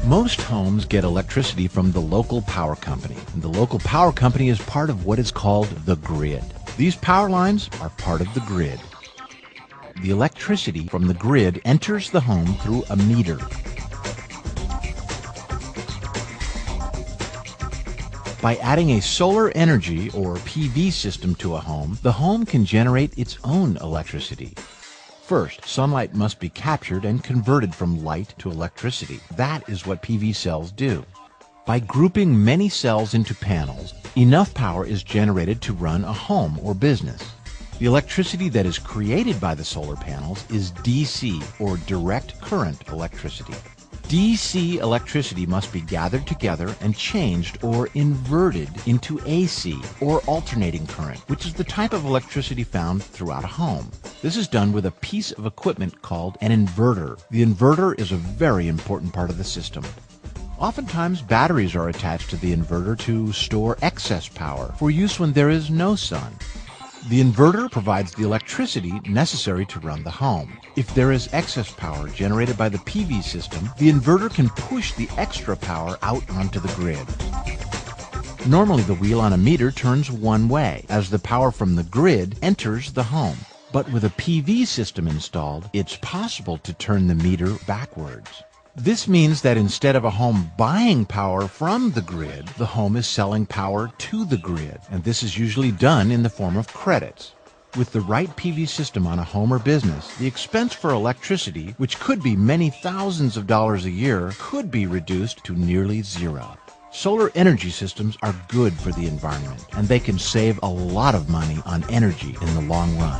Most homes get electricity from the local power company, and the local power company is part of what is called the grid. These power lines are part of the grid. The electricity from the grid enters the home through a meter. By adding a solar energy or PV system to a home, the home can generate its own electricity. First, sunlight must be captured and converted from light to electricity. That is what PV cells do. By grouping many cells into panels, enough power is generated to run a home or business. The electricity that is created by the solar panels is DC, or direct current electricity. DC electricity must be gathered together and changed or inverted into AC, or alternating current, which is the type of electricity found throughout a home. This is done with a piece of equipment called an inverter. The inverter is a very important part of the system. Oftentimes, batteries are attached to the inverter to store excess power for use when there is no sun. The inverter provides the electricity necessary to run the home. If there is excess power generated by the PV system, the inverter can push the extra power out onto the grid. Normally, the wheel on a meter turns one way as the power from the grid enters the home. But with a PV system installed, it's possible to turn the meter backwards. This means that instead of a home buying power from the grid, the home is selling power to the grid, and this is usually done in the form of credits. With the right PV system on a home or business, the expense for electricity, which could be many thousands of dollars a year, could be reduced to nearly zero. Solar energy systems are good for the environment, and they can save a lot of money on energy in the long run.